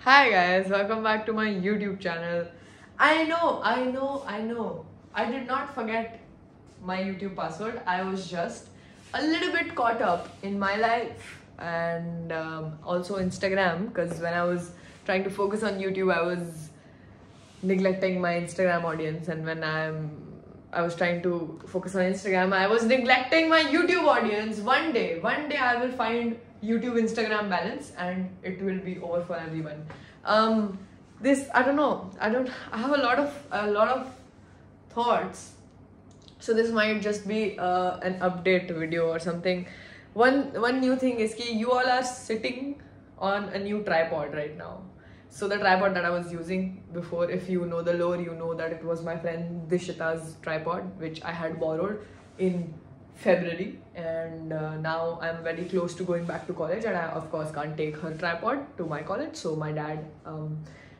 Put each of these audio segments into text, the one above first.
Hi guys, welcome back to my YouTube channel. I know. I did not forget my YouTube password. I was just a little bit caught up in my life and also Instagram, because when I was trying to focus on YouTube, I was neglecting my Instagram audience, and when I was trying to focus on Instagram, I was neglecting my YouTube audience. One day I will find YouTube Instagram balance and it will be over for everyone. This I don't know. I have a lot of thoughts. So this might just be an update video or something. One new thing is that you all are sitting on a new tripod right now. So the tripod that I was using before, if you know the lore, you know that it was my friend Dishita's tripod, which I had borrowed in February, and now I'm very close to going back to college, and I of course can't take her tripod to my college. So my dad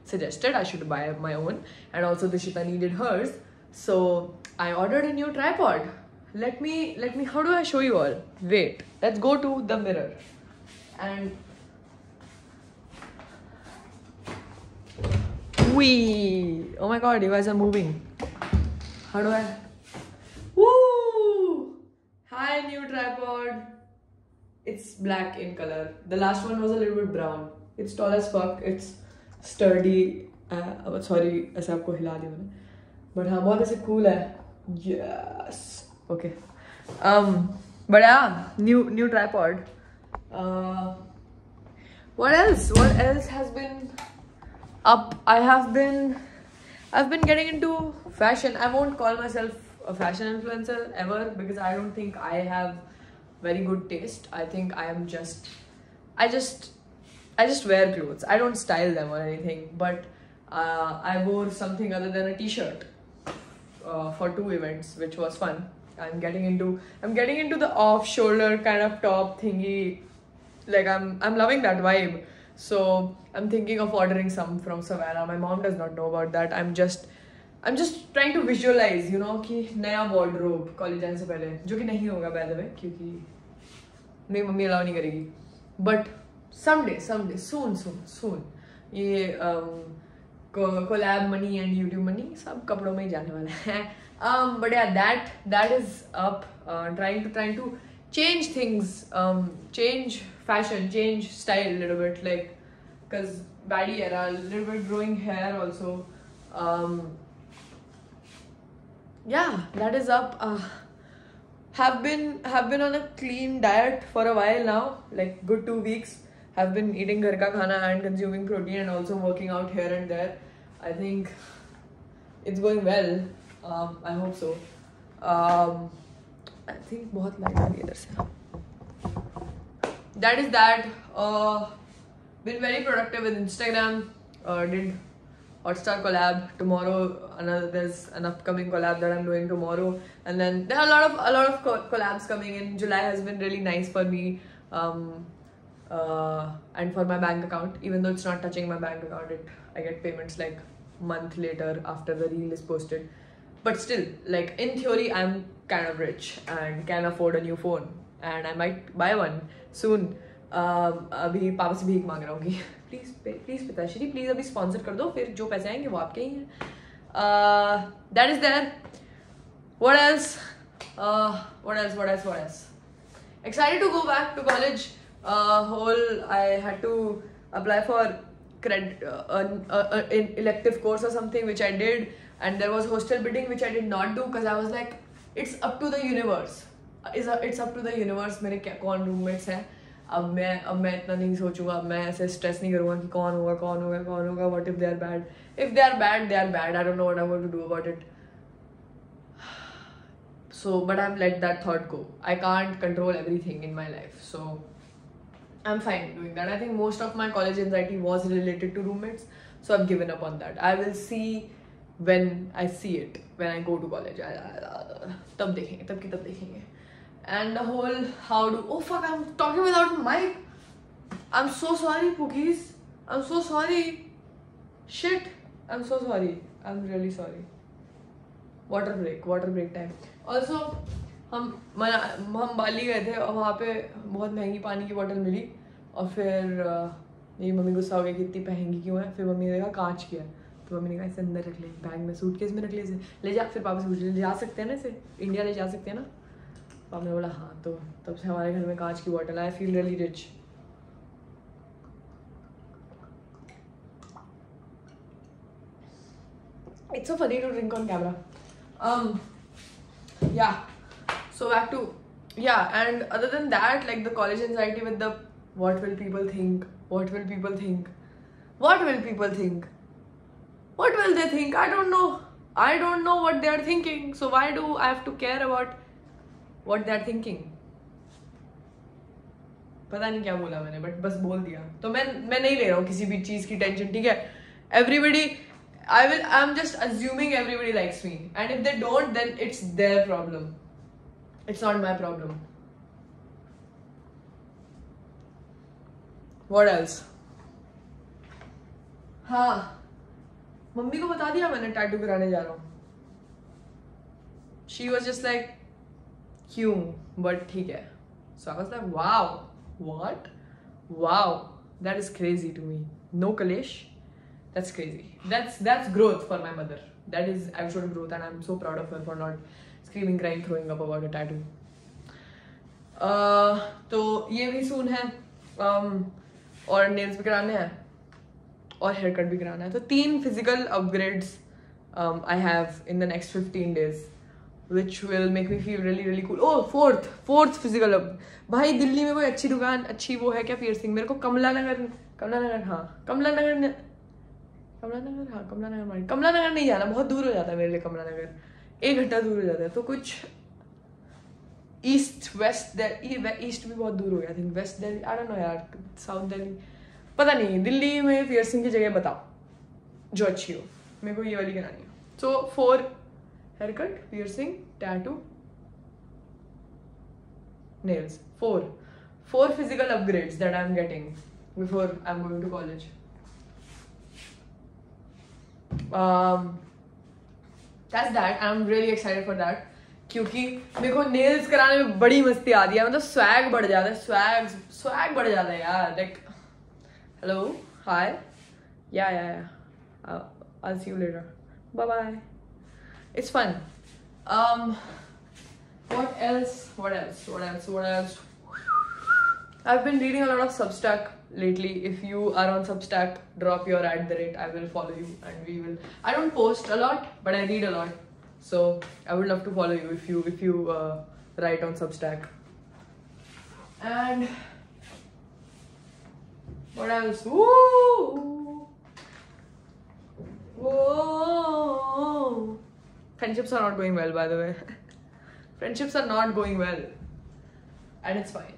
suggested I should buy my own, and also Dishita needed hers. So I ordered a new tripod. Let me. How do I show you all? Wait. Let's go to the mirror and. Wee! Oh my god, you guys are moving. How do I? Woo! Hi, new tripod. It's black in color. The last one was a little bit brown. It's tall as fuck. It's sturdy. Sorry, ऐसे आपको हिला दिया मैंने. But हाँ, बहुत ऐसे cool है. Yes. Okay. But yeah, new tripod. What else? What else has been up? I've been getting into fashion. I won't call myself a fashion influencer ever, because I don't think I have very good taste. I think I just wear clothes. I don't style them or anything, but I wore something other than a t-shirt for 2 events, which was fun. I'm getting into the off-shoulder kind of top thingy. Like I'm loving that vibe. So I'm thinking of ordering some from Savannah. My mom does not know about that. I'm just trying to visualize, you know, कि नया wardrobe college जाने से पहले, जो कि नहीं होगा by the way, क्योंकि मेरी मम्मी allow नहीं करेगी. But someday, soon, ये collab money and YouTube money सब कपड़ों में ही जाने वाला है. But yeah, that is up. Trying to change things, change fashion, change style a little bit, like, because baddie era, a little bit growing hair also. Yeah, that is up. Have been on a clean diet for a while now, like good 2 weeks. Have been eating ghar ka khana and consuming protein and also working out here and there. I think it's going well. I hope so. I think बहुत light आ रही है इधर से. That is that. Been very productive with Instagram. Did Hotstar collab tomorrow. There's an upcoming collab that I'm doing tomorrow, and then there are a lot of collabs coming in. July has been really nice for me, and for my bank account. Even though it's not touching my bank account, I get payments like month later after the reel is posted. But still, like in theory, I'm kind of rich and can afford a new phone, and I might buy one soon. अभी पापा से भीख मांग रहा हूँ कि please पिताश्री please अभी स्पॉन्सर कर दो, फिर जो पैसे आएंगे वो आपके ही हैं. That is there. What else? Excited to go back to college. I had to apply for an elective course or something, which I did, and there was hostel bidding, which I did not do because I was like, it's up to the universe. It's up to the universe. मेरे कौन roommates हैं. अब मैं इतना नहीं सोचूंगा. अब मैं ऐसे stress नहीं करूँगा कि कौन होगा. What if they are bad? If they are bad, they are bad. I don't know what I'm going to do about it. So, but I've let that thought go. I can't control everything in my life. So I'm fine doing that. I think most of my college anxiety was related to roommates. So I've given up on that. I will see when I see it, when I go to college. तब देखेंगे. And the whole oh fuck, I'm talking without a mic. I'm so sorry, Pookies. I'm so sorry. Shit. I'm so sorry. I'm really sorry. Water break time. Also, हम बाली गए थे और वहाँ पे बहुत महंगी पानी की बोतल मिली, और फिर मेरी मम्मी गुस्सा हो गई कि इतनी महंगी क्यों है। फिर मम्मी ने कहा कांच की है, तो मम्मी ने कहा इसे अंदर रख ले, बैग में, सूटकेस में रख ले, इसे ले जा। फिर पापा से पूछ ले जा सकते हैं ना, इसे इंडिया ले जा सकते हैं ना। पापा ने बोला हाँ। तो तब से हमारे घर में कांच की बॉटल है। I feel really rich. It's so funny to drink on camera. Yeah. So back to, yeah, and other than that, like the college anxiety with the what will people think? What will people think? What will people think? What will they think? I don't know. I don't know what they are thinking. So why do I have to care about what they are thinking? पता नहीं क्या बोला मैंने, but बस बोल दिया। तो मैं नहीं ले रहा हूँ किसी भी चीज की टेंशन, ठीक है। Everybody, I'm just assuming everybody likes me, and if they don't, then it's their problem. It's not my problem. What else? हाँ, मम्मी को बता दिया मैंने टैटू कराने जा रहा हूँ। She was just like, क्यों? But ठीक है। So I was like, wow, what? Wow, that is crazy to me. No Kalesh. That's crazy. That's growth for my mother. That is actual growth, and I'm so proud of her for not screaming, crying, throwing up about a tattoo. तो ये भी soon है, और nails भी कराने हैं, और haircut भी कराना है। तो 3 physical upgrades I have in the next 15 days, which will make me feel really really cool. Oh, fourth physical up. भाई दिल्ली में कोई अच्छी दुकान, अच्छी वो है क्या piercing? मेरे को कमला नगर नहीं जाना, बहुत दूर हो जाता है मेरे लिए। कमला नगर 1 घंटा दूर हो जाता है। तो कुछ ईस्ट वेस्ट, ईस्ट भी बहुत दूर हो गया। Think west Delhi, I don't know यार, साउथ दिल्ली, पता नहीं। दिल्ली में पियर्सिंग की जगह बताओ जो अच्छी हो, मेरे को ये वाली करानी है। सो 4 haircut, piercing, tattoo, nails. 4 physical upgrades that I'm getting before I'm going to college. That's that. I'm really excited for that, क्योंकि मेरे को nails कराने में बड़ी मस्ती आती है। मतलब swag बढ़ जाता है, swag बढ़ जाता है यार। Like, hello, hi, yeah. I'll see you later. Bye bye. It's fun. What else? I've been reading a lot of Substack lately. If you are on Substack, drop your @ I will follow you, and we will. I don't post a lot, but I read a lot, so I would love to follow you if you write on Substack. And what else? Whoa. Friendships are not going well, by the way. Friendships are not going well, and it's fine.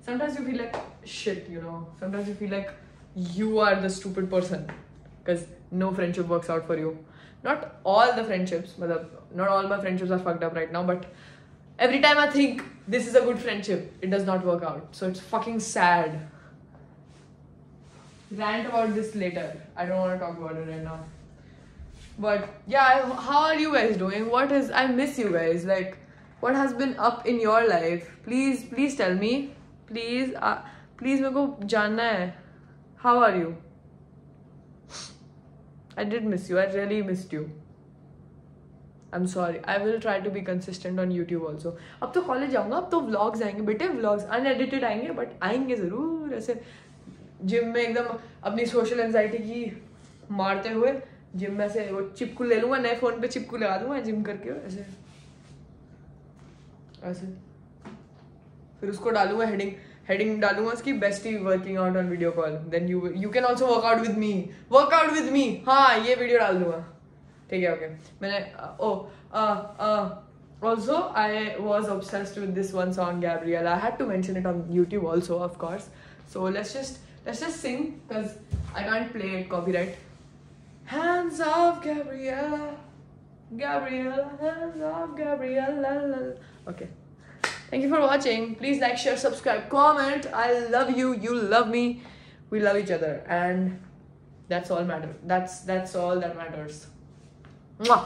Sometimes you feel like shit, you know. Sometimes you feel like you are the stupid person because no friendship works out for you. Not all the friendships, not all my friendships are fucked up right now, but every time I think this is a good friendship, it does not work out. So it's fucking sad. Rant about this later. I don't want to talk about it right now. But yeah, how are you guys doing? I miss you guys. Like, what has been up in your life? Please tell me. Please मेरे को जानना है. How are you? I did miss you. I really missed you. I'm sorry. I will try to be consistent on YouTube also. अब तो college जाऊँगा, अब तो vlogs आएंगे बेटे, व्लॉग्स अनएडिटेड आएंगे, बट आएंगे ज़रूर। ऐसे जिम में एकदम अपनी सोशल एंजाइटी की मारते हुए जिम में से वो चिपकू ले लूँगा, नए फ़ोन पे चिपकू लगा दूँगा जिम करके, ऐसे फिर उसको डालूंगा, हेडिंग डालूंगा उसकी, besty working out on video call, then you can also work out with me. हाँ, ये वीडियो डाल दूंगा, ठीक है, ओके। मैंने also I was obsessed with this one song, Gabrielle. I had to mention it on YouTube also, of course. So let's just sing, because I can't play it, copyright. Hands off Gabriella, hands off Gabriella. Okay. Thank you for watching. Please like, share, subscribe, comment. I love you. You love me. We love each other, and that's all matters. That's all that matters. Mwah.